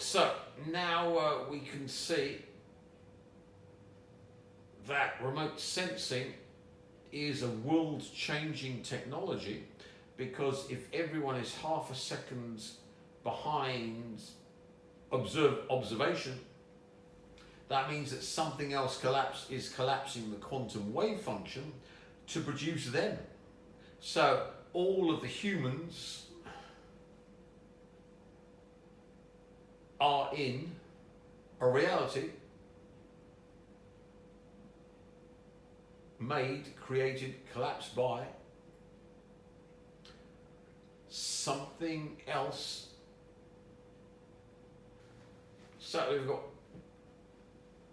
So now we can see that remote sensing is a world-changing technology, because if everyone is half a second behind observation, that means that something else is collapsing the quantum wave function to produce them. So all of the humans are in a reality made, created, collapsed by something else. So we've got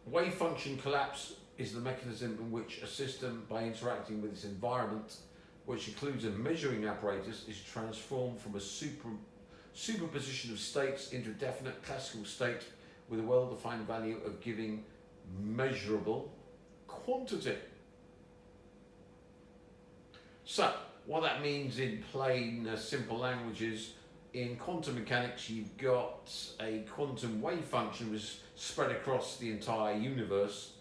wave function collapse is the mechanism in which a system, by interacting with its environment, which includes a measuring apparatus, is transformed from a superposition of states into a definite classical state with a well-defined value of giving measurable quantity. So, what that means in plain, simple language is, in quantum mechanics, you've got a quantum wave function which is spread across the entire universe,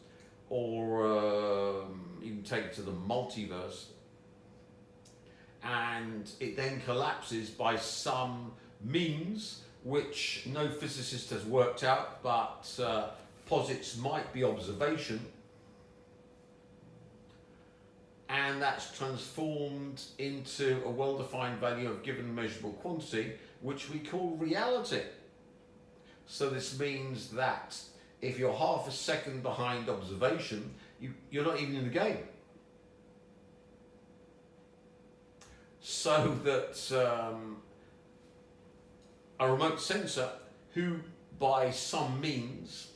or you can take it to the multiverse, and it then collapses by some means which no physicist has worked out, but posits might be observation. And that's transformed into a well-defined value of given measurable quantity, which we call reality. So this means that if you're half a second behind observation, you're not even in the game. So that a remote sensor, who by some means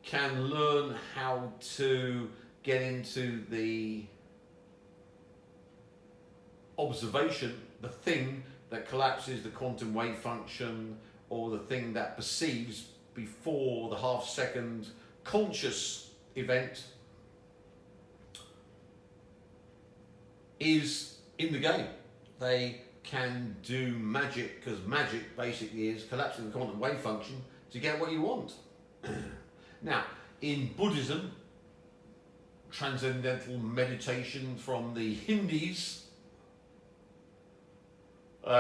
can learn how to get into the observation, the thing that collapses the quantum wave function, or the thing that perceives before the half-second conscious event, is in the game. They can do magic, because magic basically is collapsing the quantum wave function to get what you want. Now, in Buddhism, transcendental meditation from the Hindis,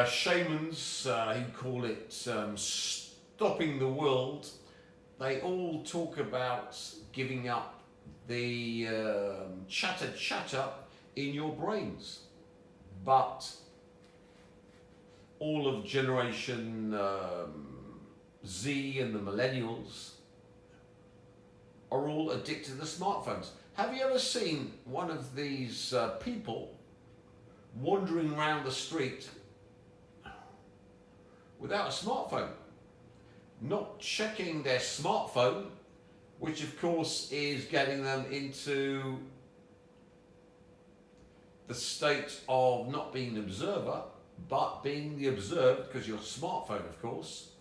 shamans, he'd call it stopping the world, they all talk about giving up the chatter in your brains. But all of Generation Z and the millennials are all addicted to smartphones. Have you ever seen one of these people wandering around the street without a smartphone, not checking their smartphone, which of course is getting them into the state of not being an observer, but being the observed, because your smartphone, of course,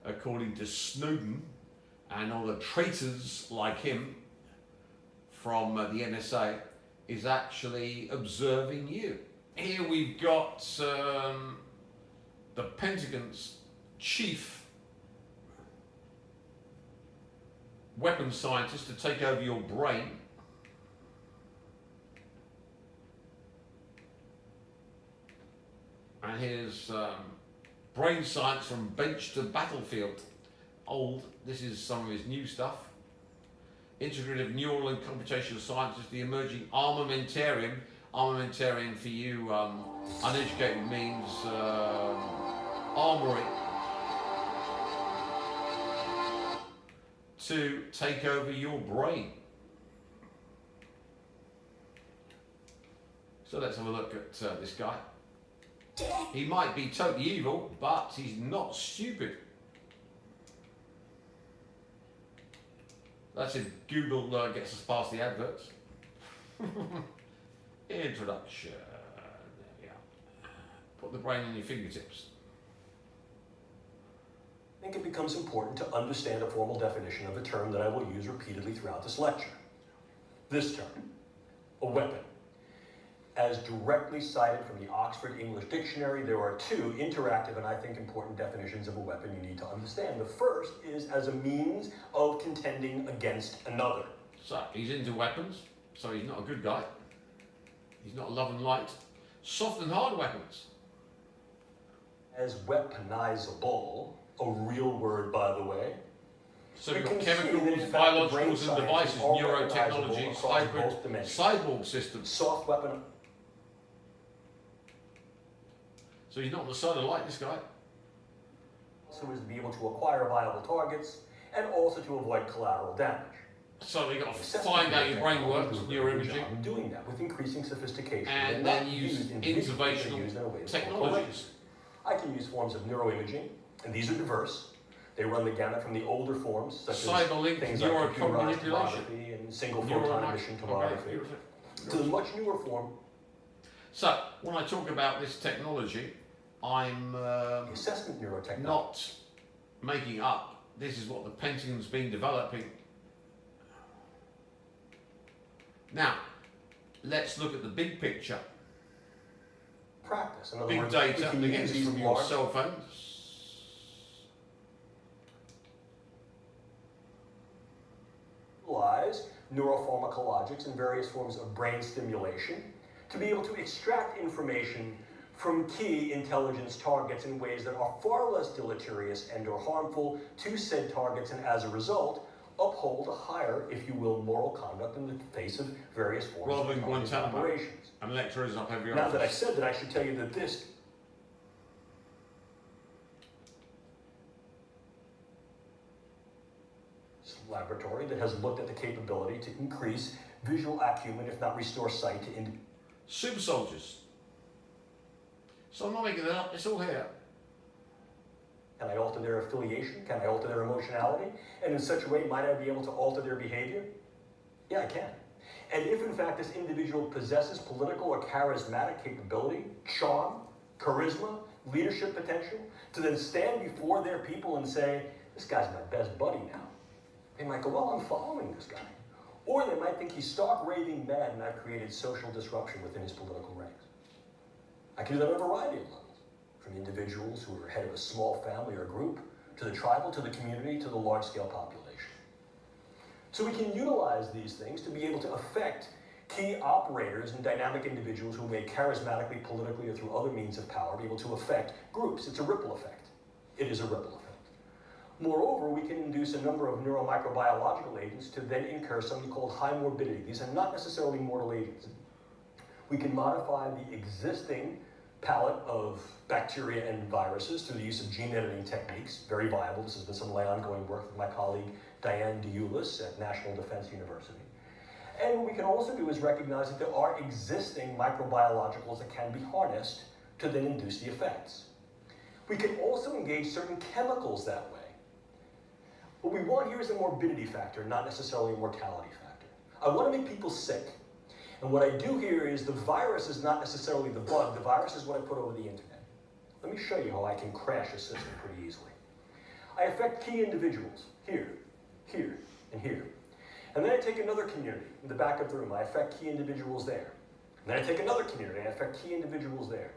according to Snowden and all the traitors like him from the NSA, is actually observing you. Here we've got the Pentagon's chief weapons scientist to take over your brain. And here's brain science from bench to battlefield. Old, this is some of his new stuff. Integrative neural and computational science is the emerging armamentarium. Armamentarium for you uneducated means armory. To take over your brain. So let's have a look at this guy. He might be totally evil, but he's not stupid. That's if Google gets us past the adverts. Introduction. There we are. Put the brain on your fingertips. I think it becomes important to understand a formal definition of a term that I will use repeatedly throughout this lecture. This term, a weapon. as directly cited from the Oxford English Dictionary, there are two interactive and I think important definitions of a weapon you need to understand. The first is as a means of contending against another. So he's into weapons, so he's not a good guy. He's not love and light. Soft and hard weapons. As weaponizable, a real word by the way. So we've got chemicals, biologicals and devices, neurotechnology, cyborg systems. Soft weapon. So he's not on the side of light, this guy. So as to be able to acquire viable targets and also to avoid collateral damage. So we've got to find out your brain works, neuroimaging. Doing that with increasing sophistication. And then use interventional technologies. I can use forms of neuroimaging, and these are diverse. They run the gamut from the older forms, such as cyber-linked things like neurocode computerized manipulation tomography and single photon emission tomography, to the much newer form. So when I talk about this technology, I'm assessment neurotechnology. Not making up. This is what the Pentagon's been developing. Now, let's look at the big picture. Practice. In other Big words, data, again, from your cell phones. Neuropharmacologics and various forms of brain stimulation to be able to extract information from key intelligence targets in ways that are far less deleterious and or harmful to said targets, and as a result uphold a higher, if you will, moral conduct in the face of various forms rather than of operations. And lecturers up every Now that I said that, I should tell you that this laboratory that has looked at the capability to increase visual acumen, if not restore sight to super soldiers. So I'm not making it up, it's all here. Can I alter their affiliation? Can I alter their emotionality? And in such a way, might I be able to alter their behavior? Yeah, I can. And if in fact this individual possesses political or charismatic capability, charm, charisma, leadership potential, to then stand before their people and say, this guy's my best buddy now. They might go, well, I'm following this guy. Or they might think he's stark raving mad and I've created social disruption within his political ranks. I can do that on a variety of levels, from individuals who are head of a small family or group, to the tribal, to the community, to the large-scale population. So we can utilize these things to be able to affect key operators and dynamic individuals who may charismatically, politically, or through other means of power be able to affect groups. It's a ripple effect. It is a ripple effect. Moreover, we can induce a number of neuromicrobiological agents to then incur something called high morbidity. These are not necessarily mortal agents. We can modify the existing palette of bacteria and viruses through the use of gene editing techniques, very viable. This has been some of my ongoing work with my colleague Diane DeEulis at National Defense University. And what we can also do is recognize that there are existing microbiologicals that can be harnessed to then induce the effects. We can also engage certain chemicals that way. What we want here is a morbidity factor, not necessarily a mortality factor. I want to make people sick. And what I do here is the virus is not necessarily the bug. The virus is what I put over the internet. Let me show you how I can crash a system pretty easily. I affect key individuals here, here, and here. And then I take another community in the back of the room. I affect key individuals there. And then I take another community. I affect key individuals there.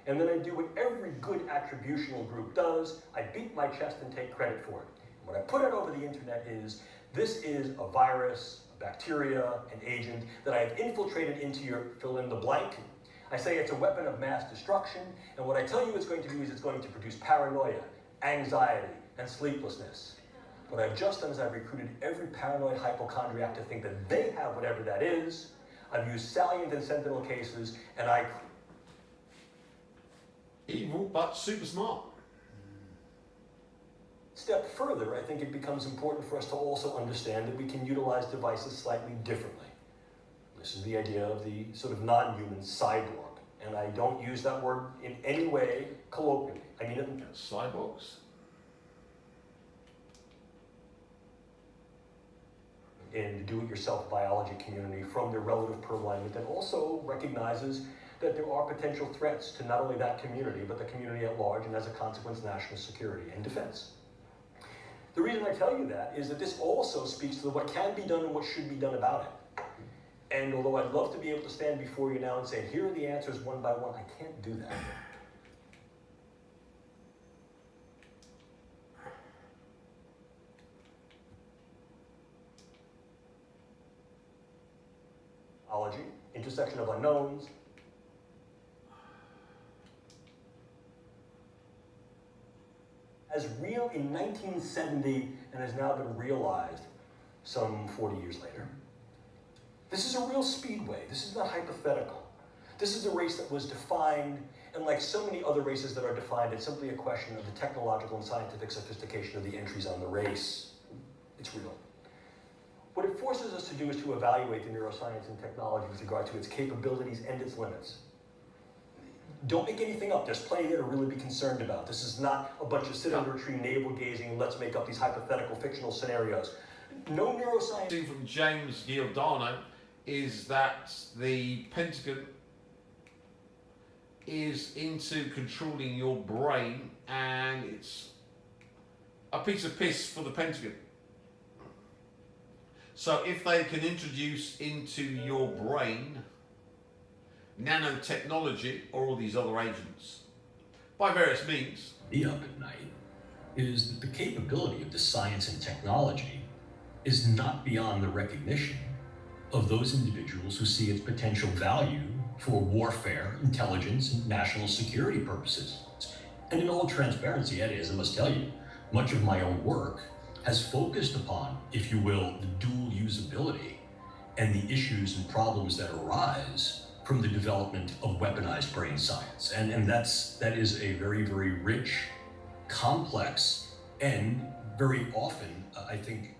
And then I do what every good attributional group does. I beat my chest and take credit for it. What I put out over the internet is, this is a virus, a bacteria, an agent that I have infiltrated into your fill in the blank. I say it's a weapon of mass destruction, and what I tell you it's going to do is it's going to produce paranoia, anxiety, and sleeplessness. What I've just done is I've recruited every paranoid hypochondriac to think that they have whatever that is. I've used salient and sentinel cases, and I... Evil, but super smart. Step further, I think it becomes important for us to also understand that we can utilize devices slightly differently. This is the idea of the sort of non-human cyborg, and I don't use that word in any way colloquially. I mean it. Cyborgs? In the do-it-yourself biology community from their relative per-alignment that also recognizes that there are potential threats to not only that community, but the community at large, and as a consequence, national security and defense. The reason I tell you that is that this also speaks to what can be done and what should be done about it. And although I'd love to be able to stand before you now and say, here are the answers one by one, I can't do that. Intersection of unknowns. As real in 1970 and has now been realized some 40 years later. This is a real speedway. This is not hypothetical. This is a race that was defined, and like so many other races that are defined, it's simply a question of the technological and scientific sophistication of the entries on the race. It's real. What it forces us to do is to evaluate the neuroscience and technology with regard to its capabilities and its limits. Don't make anything up. There's plenty there to really be concerned about. This is not a bunch of sit under a tree, navel gazing, let's make up these hypothetical fictional scenarios. No neuroscience. From James Giordano is that the Pentagon is into controlling your brain, and it's a piece of piss for the Pentagon. So if they can introduce into your brain nanotechnology or all these other agents by various means. Be up at night is that the capability of the science and technology is not beyond the recognition of those individuals who see its potential value for warfare, intelligence, and national security purposes. And in all transparency, Eddie, as I must tell you, much of my own work has focused upon, if you will, the dual usability and the issues and problems that arise from the development of weaponized brain science. And that is a very, very rich, complex, and very often, I think,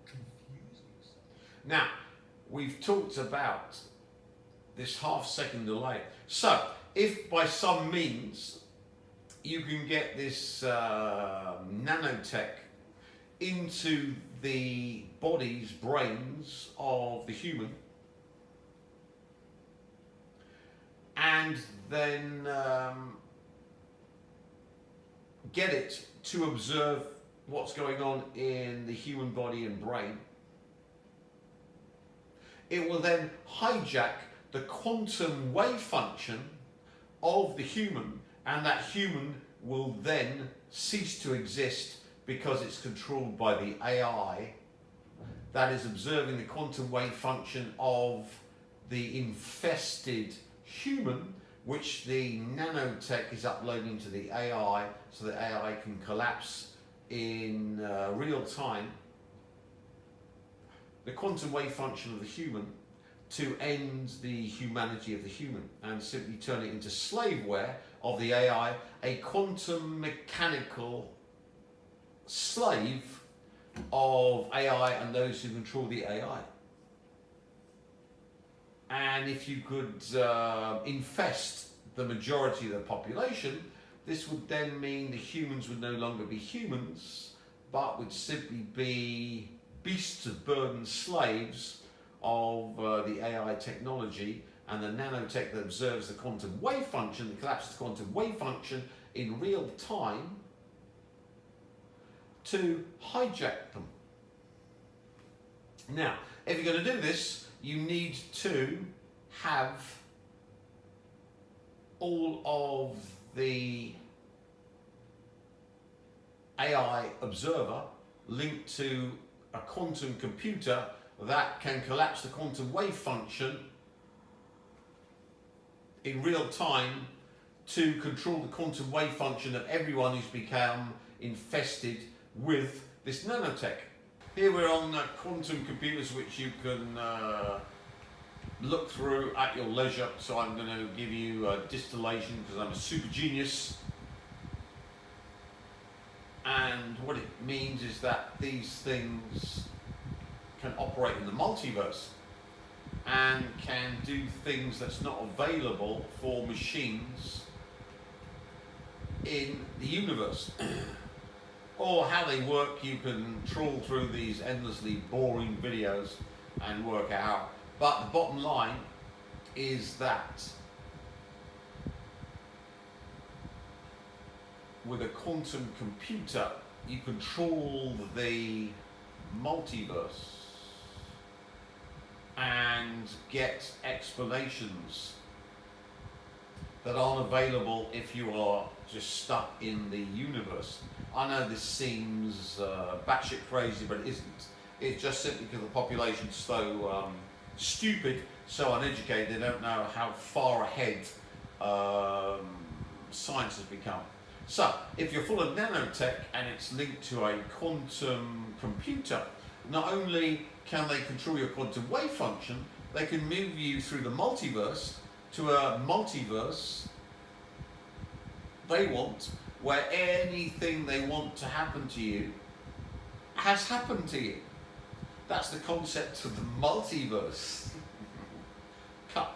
confusing. Now, we've talked about this half-second delay. So, if by some means you can get this nanotech into the bodies, brains of the human, and then get it to observe what's going on in the human body and brain, it will then hijack the quantum wave function of the human, and that human will then cease to exist because it's controlled by the AI that is observing the quantum wave function of the infested human, which the nanotech is uploading to the AI, so the AI can collapse in real time the quantum wave function of the human to end the humanity of the human and simply turn it into slaveware of the AI, a quantum mechanical slave of AI and those who control the AI. And if you could infest the majority of the population, this would then mean the humans would no longer be humans, but would simply be beasts of burden, slaves of the AI technology and the nanotech that observes the quantum wave function, that collapses the quantum wave function in real time to hijack them. Now, if you're going to do this, you need to have all of the AI observer linked to a quantum computer that can collapse the quantum wave function in real time to control the quantum wave function of everyone who's become infested with this nanotech. Here we're on quantum computers which you can look through at your leisure, so I'm going to give you a distillation because I'm a super genius. And what it means is that these things can operate in the multiverse and can do things that's not available for machines in the universe. Or how they work, you can trawl through these endlessly boring videos and work out. But the bottom line is that with a quantum computer, you control the multiverse. and get explanations that aren't available if you are just stuck in the universe. I know this seems batshit crazy, but it isn't. It's just simply because the population's so stupid, so uneducated, they don't know how far ahead science has become. So, if you're full of nanotech and it's linked to a quantum computer, not only can they control your quantum wave function, they can move you through the multiverse to a multiverse they want, where anything they want to happen to you has happened to you. That's the concept of the multiverse. Cut.